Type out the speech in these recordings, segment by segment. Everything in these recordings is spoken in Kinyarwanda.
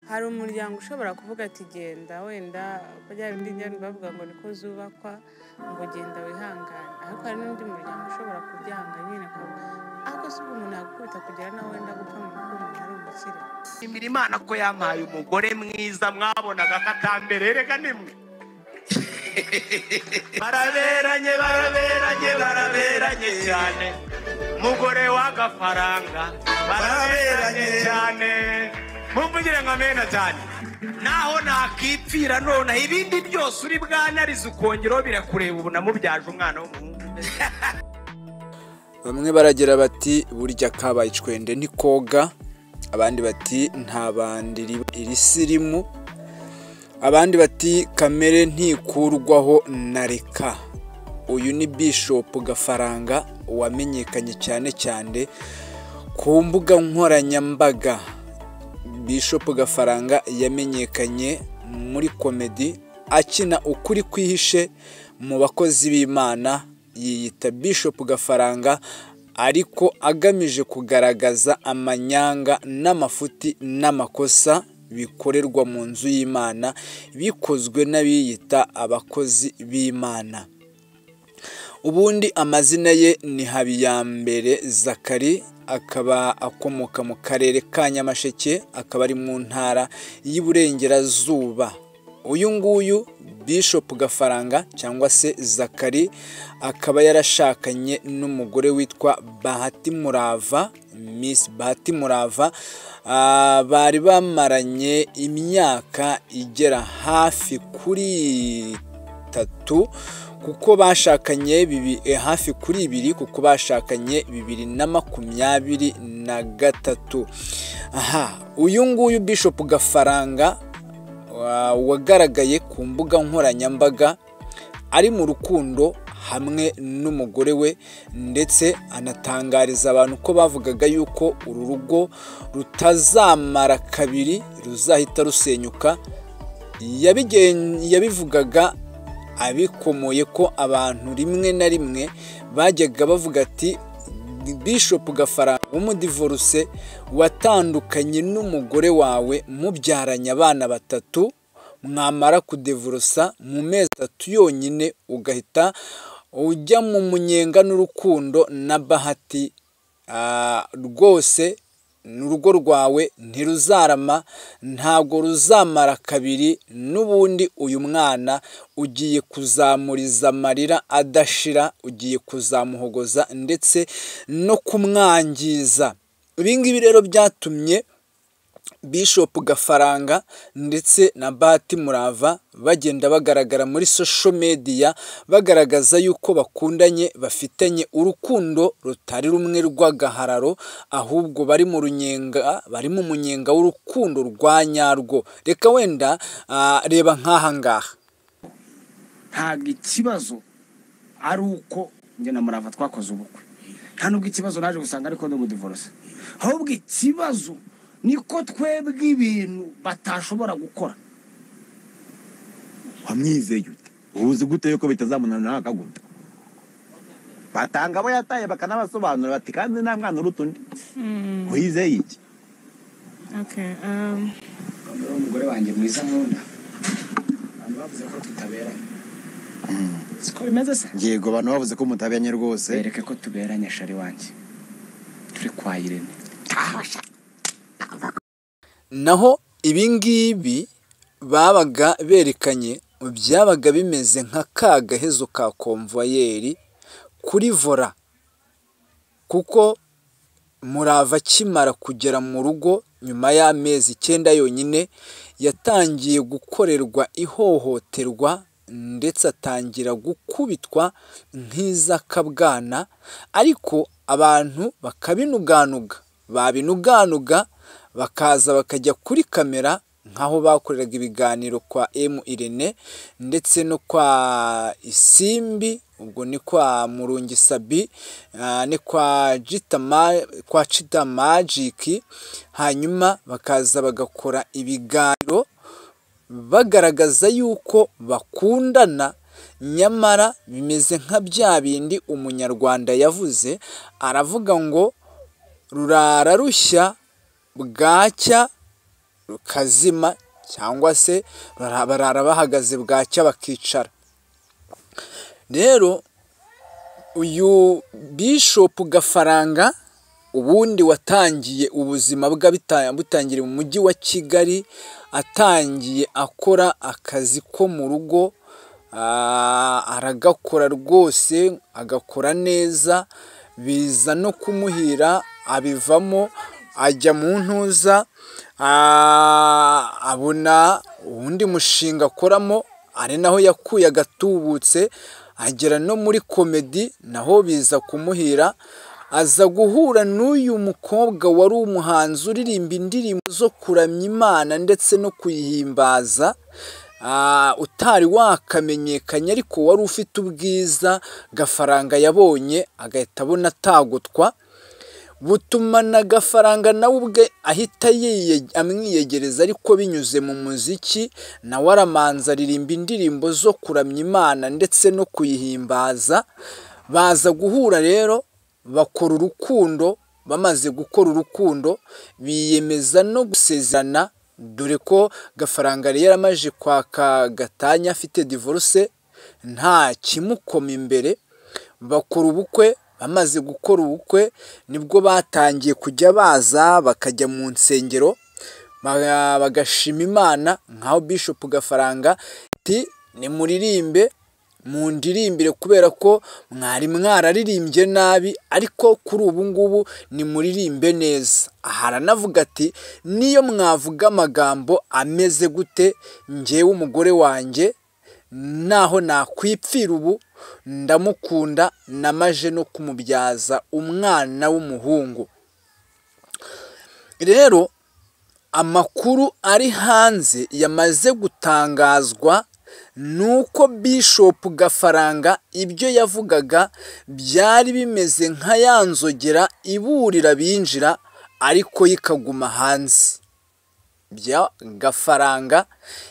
hari umuryango ushobora kuvuga ati genda wenda bya bindi njyana bavuga ngo niko zubakwa ngo genda wihangane, ariko hari n'undi muryango ushobora kubyanga nyine ariko si umuntu yagukubita kugera nawe wenda gupfa mu rugo umuntu ari umukire. Imira Imana ko yampaye umugore mwiza mwabonaga katambere rega nimwe baraberanye cyane mugore w'agafaranga baraberanye cyane mumvugire ngo amena cyane naho nakipfira none ibindi byose uri bwanarize ukongeraho birakureba ubu namubyaje umwana w'umuhungu. Bamwe baragira bati burya kabaye icwende ni koga, abandi bati nta bandi iri sirimu, abandi bati kamere ntikurwaho na reka. Uyu ni Bishop Gafaranga wamenyekanye cyane cyane ku mbuga nkoranyambaga. Bishop Gafaranga yamenyekanye muri komedi akina ukuri kwihishe mu bakozi b'Imana, yiyita Bishop Gafaranga ariko agamije kugaragaza amanyanga n'amafuti n'amakosa bikorerwa mu nzu y'Imana bikozwe n'abiyita abakozi b'Imana. Ubundi amazina ye ni Habiyambere Zakari, akaba akomoka mu karere ka Nyamasheke, akaba ari mu ntara y'Iburengerazuba. Uyu nguyu Bishop Gafaranga cyangwa se Zakari akaba yarashakanye n'umugore witwa Bahati Murava, Miss Bahati Murava. Bari bamaranye imyaka igera hafi kuri 3 kuko bashakanye hafi kuri 2 kuko bashakanye 2023. Uyu nguyu Bishop Gafaranga wagaragaye ku mbuga nkoranyambaga ari mu rukundo hamwe n'umugore we, ndetse anatangariza abantu ko bavugaga yuko uru rugo rutazamara kabiri ruzahita rusenyuka. Yabivugaga abikomoye ko abantu rimwe na rimwe bajyaga bavuga ati Bishop Gafaranga umudivorce watandukanye n'umugore wawe mubyaranye abana 3, mwamara kudivorsa mu mezi 3 yonyine ugahita ujya mu munyenga n'urukundo na Bahati. Rwose n'urugo rwawe ntiruzarama, ntabwo ruzamara kabiri, n'ubundi uyu mwana ugiye kuzamuriza amarira adashira, ugiye kuzamuhogoza ndetse no kumwangiza. Ibingibi rero byatumye Bishop Gafaranga ndetse na Bahati Murava bagenda bagaragara muri social media bagaragaza yuko bakundanye, bafitanye urukundo rutari rumwe rw'agahararo, ahubwo bari mu munyenga w'urukundo rwa nyarwo. Reka wenda reba nk'aha ngaha. Ntabwo ikibazo ari uko njye na Murava twakoze ubukwe, nta nubwo ikibazo naje gusanga ariko no divorce, ahubwo ikibazo niko twebwe ibintu batashobora gukora. Wamwizeye ute? Uzi gute yuko bitazamunana n'akaguta? Batanga abo yataye bakanabasobanura bati kandi nta mwana urutundi. Wizeye iki? Okay, umugore wanjye mwiza nkunda, abantu bavuze ko tutaberanye. Siko bimeze se? Yego, abantu bavuze ko mutaberanye rwose. Bereke ko tuberanye shari wanjye, turi kwa Irene. Naho ibingibi babaga berekanye byabaga bimeze nka kagahezo ka konvoyeri kuri vora, kuko Murava akimara kugera mu rugo nyuma y'amezi 9 yonyine yatangiye gukorerwa ihohoterwa ndetse atangira gukubitwa nk'izakabwana, ariko abantu babinuganuga bakaza bakajya kuri kamera nkaho bakoreraga ibiganiro kwa Irene ndetse no kwa Isimbi, ubwo ni kwa Murungi Sabi, ni kwa Chita Magic. Hanyuma bakaza bagakora ibiganiro bagaragaza yuko bakundana, nyamara bimeze nka bya bindi umunyarwanda yavuze, aravuga ngo rurara rushya bwacya rukazima cyangwa se barara bahagaze bwacya bakicara. Rero uyu Bishop Gafaranga ubundi watangiye ubuzima butangiriye mu mujyi wa Kigali, atangiye akora akazi ko mu rugo, aragakora rwose, agakora neza, biza no kumuhira, abivamo ajya mu ntuza, abona uwundi mushinga akoramo, ari naho yakuye agatubutse, agera no muri komedi naho biza kumuhira, aza guhura n'uyu mukobwa wari umuhanzi uririmba indirimbo zo kuramya Imana ndetse no kuyihimbaza, utari wakamenyekanye ariko wari ufite ubwiza Gafaranga yabonye agahita abona atagotwa, butuma na Gafaranga nawe ubwe ahita amwiyegereza ariko binyuze mu muziki, nawe aramanza aririmba indirimbo zo kuramya Imana ndetse no kuyihimbaza. Baza guhura rero bakora urukundo, bamaze gukora urukundo biyemeza no gusezerana, dore ko Gafaranga yari yaramaje kwaka gatanya afite divorce nta kimukoma imbere. Bakora ubukwe, bamaze gukora ubukwe nibwo batangiye kujya baza bakajya mu nsengero bagashima Imana, nkaho Bishop Gafaranga ati nimuririmbe mundirimbire kubera ko mwari mwararirimbye nabi, ariko kuri ubu ngubu nimuririmbe neza. Haranavuga ati niyo mwavuga amagambo ameze gute, njyewe umugore wanjye naho nakwipfira ubu ndamukunda, namaje no kumubyaza umwana w'umuhungu. Rero amakuru ari hanze yamaze gutangazwa nuko Bishop Gafaranga ibyo yavugaga byari bimeze nka yanzogera iburira binjira ariko yikaguma hanze. Bya Gafaranga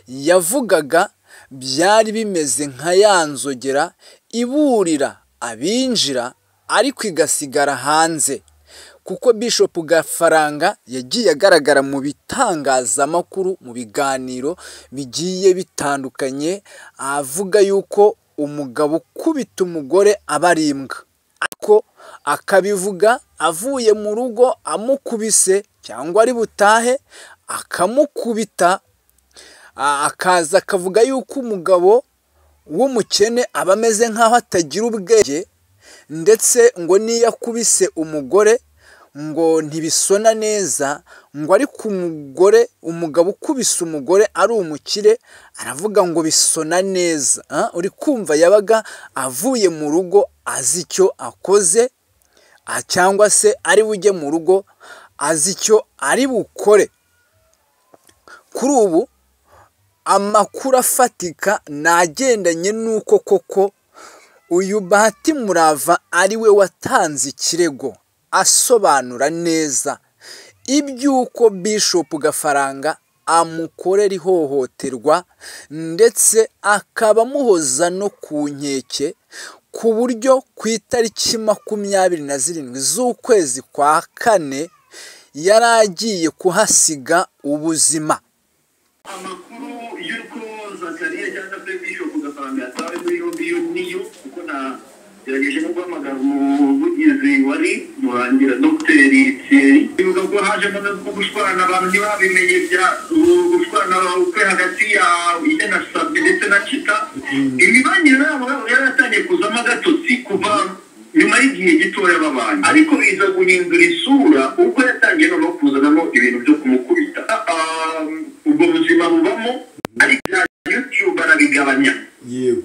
yavugaga byari bimeze nka yanzogera iburira abinjira ariko igasigara hanze, kuko Bishop Gafaranga yagiye agaragara mu bitangazamakuru, mu biganiro bigiye bitandukanye, avuga yuko umugabo ukubita umugore aba ari imbwa, ariko akabivuga avuye mu rugo amukubise cyangwa ari butahe akamukubita, akaza akavuga yuko umugabo w'umukene aba ameze nk'aho atagira ubwenge, ndetse ngo niyo akubise umugore ngo ntibisona neza, ngo ariko umugabo ukubise umugore ari umukire aravuga ngo bisona neza. Uri kumva yabaga avuye mu rugo azi icyo akoze, cyangwa se ari bujye mu rugo azi icyo ari bukore. Kuri ubu amakuru afatika nagendanye nuko koko uyu Bahati Murava ari we watanze ikirego, asobanura neza iby'uko Bishop Gafaranga amukorera ihohoterwa, ndetse akaba amuhoza no ku nkeke, ku buryo ku itariki 27 z'ukwezi kwa kane yari agiye kuhasiga ubuzima. Amakuru y'uko Zakariya cyangwa se Bishop Gafaranga yatawe muri yombi niyo kuko yagerageje no guhamagara umuvugizi wari murangira Dr. Thierry, bivuga ko hajemo no gushwana abantu ntibabimenye bya gushwana ukwe hagati ya Irene Sabye ndetse na Chita. Imibanire yabo yaratangiye kuzamo agatotsi kuva nyuma y'igihe gitoya babanye, ariko biza guhindura isura ubwo yatangiye no kuzanamo ibintu byo kumukubita. Ubwo buzima bubamo, ariko YouTube arabigabanya. Yego.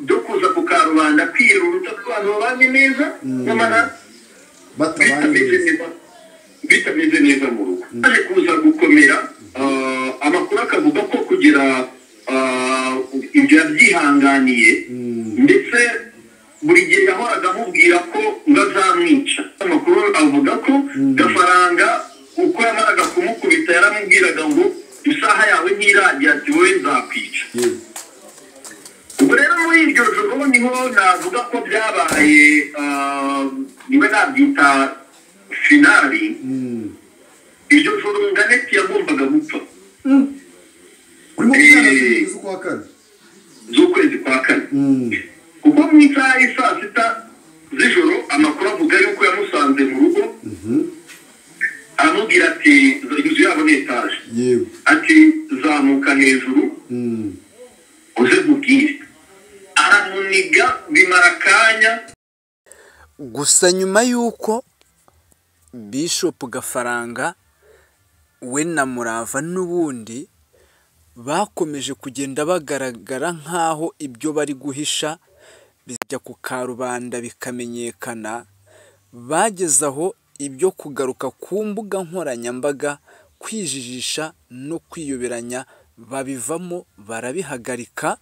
Do kuza ku karubanda kwira uruta abantu babanye neza, nyamara bitameze neza mu rugo. Aje kuza gukomera, amakuru akavuga ko kugira ibyo yabyihanganiye, ndetse buri gihe yahoraga amubwira ko ngazamwica. Amakuru avuga ko Gafaranga uko yamaraga kumukubita yaramubwiraga ngo isaha yawe ntiragira, ati wowe nzakwica. Ubwo rero muri iryo joro niho navuga ko byabaye, niba nabyita finali. Iryo joro Nganeti yagombaga gupfa. z'ukwezi kwa kane kuko mu isaha y'isaa sita z'ijoro amakuru avuga yuko yamusanze mu rugo aramubwira ati inzu yabo ni etaje ati zamuka hejuru uze nkubwire aramuniga bimara akanya. gusa nyuma y'uko Bishop Gafaranga we na Murava n'ubundi bakomeje kugenda bagaragara nk'aho ibyo bari guhisha bijya ku karubanda bikamenyekana, bageze aho ibyo kugaruka ku mbuga nkoranyambaga kwijijisha no kwiyoberanya babivamo barabihagarika.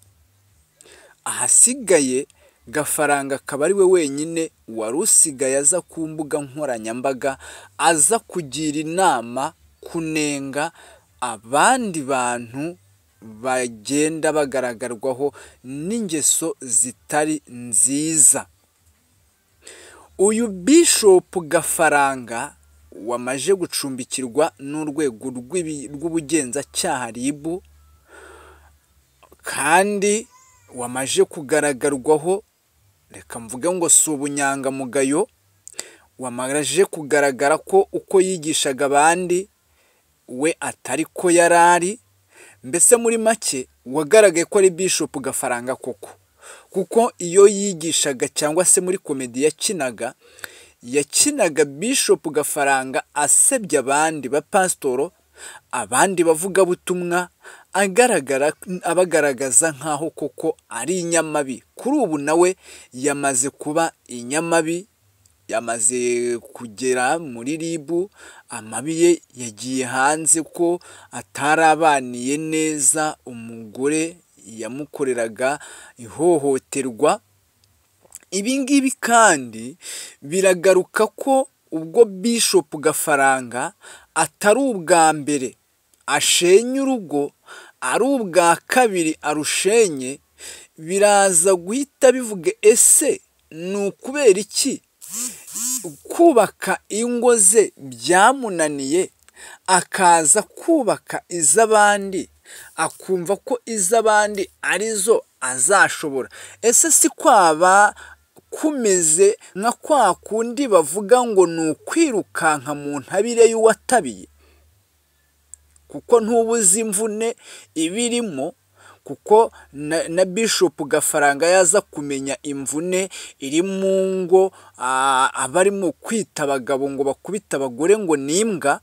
Ahasigaye Gafaranga akaba ari we wenyine wari usigaye aza ku mbuga nkoranyambaga aza kugira inama, kunenga abandi bantu bagenda bagaragarwaho n'ingeso zitari nziza. Uyu Bishop Gafaranga wamaje gucumbikirwa n'urwego rw'ubugenzacyaha RIB kandi wamaje kugaragarwaho, reka mvuge ngo si ubunyangamugayo, wamaje kugaragara ko uko yigishaga abandi we atari ko yarari. Mbese muri make wagaragaye ko ari Bishop Gafaranga koko, kuko iyo yigishaga cyangwa se muri komedi yakinaga Bishop Gafaranga asebya abandi bapasitoro, abandi bavuga butumwa, abagaragaza nkaho koko ari inyamabi. Kuri ubu nawe yamaze kuba inyamabi, yamaze kugera muri RIB, amabi ye yagiye hanze ko atarabaniye neza umugore yamukoreraga ihohoterwa. Ibi ngibi kandi biragaruka ko ubwo Bishop Gafaranga atari ubwa mbere ashenye urugo, ari ubwa kabiri arushenye, biraza guhita bivuga ese ni ukubera iki kubaka ingo ze byamunaniye akaza kubaka iz'abandi, akumva ko iz'abandi arizo azashobora? Ese si kwaba kumeze nka kwa kundi bavuga ngo ni ukwirukanka mu ntabire y'uwatabiye? Kuko ntubuze imvune ibirimo, kuko na Bishop Gafaranga yaza kumenya imvune iri mu ngo abarimo kwita abagabo ngo bakubita abagore ngo nimbwa,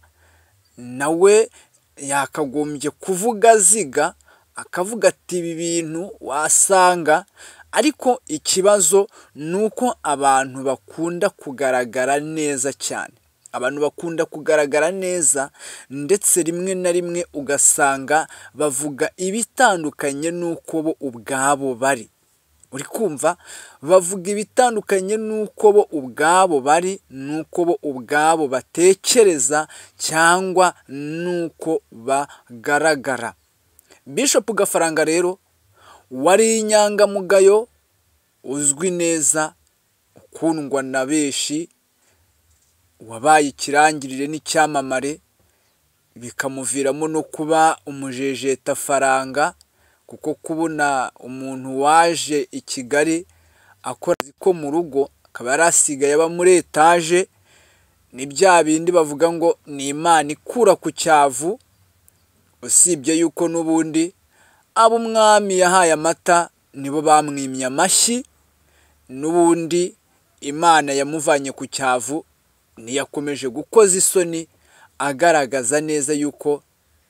nawe yakagombye kuvuga ziga akavuga ati ibi bintu wasanga. Ariko ikibazo ni uko abantu bakunda kugaragara neza cyane, abantu bakunda kugaragara neza, ndetse rimwe na rimwe ugasanga bavuga ibitandukanye n'uko bo ubwabo bari. Uri kumva? Bavuga ibitandukanye n'uko bo ubwabo bari, n'uko bo ubwabo batekereza cyangwa n'uko bagaragara. Bishop Gafaranga rero wari inyangamugayo, uzwi neza, ukundwa na benshi, wabaye ikirangirire n'icyamamare, bikamuviramo no kuba umujejeta faranga, kuko kubona umuntu waje i Kigali akora ko mu rugo akaba yarasigaye aba muri etaje, ni bya bindi bavuga ngo ni Imana ikura ku cyavu. Usibye yuko n'ubundi abo umwami yahaye amata nibo bamwimye amashyi, n'ubundi Imana yamuvanye ku cyavu ntiyakomeje gukoza isoni, agaragaza neza yuko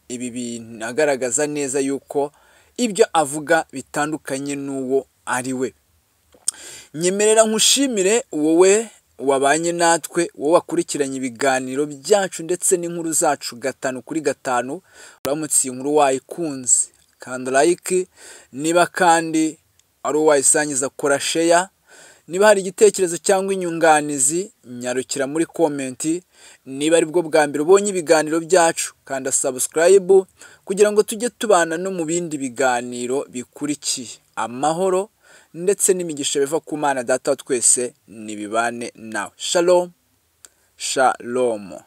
ibi bintu, agaragaza neza yuko ibyo avuga bitandukanye n'uwo ari we. Nyemerera nkushimire wowe wabanye natwe, wowe wakurikiranye ibiganiro byacu ndetse n'inkuru zacu 5/5. Uramutse inkuru wayikunze kanda like, niba kandi ari wayisangiza kora share, niba hari igitekerezo cyangwa inyunganizi nyarukira muri comment, niba ari bwo bwa mbere ubonye ibiganiro byacu kanda subscribe kugira ngo tujye tubana no mu bindi biganiro bikurikiye. Amahoro ndetse n'imigisha biva ku Mana Data wa twese nibibane nawe. Shalom, shalom.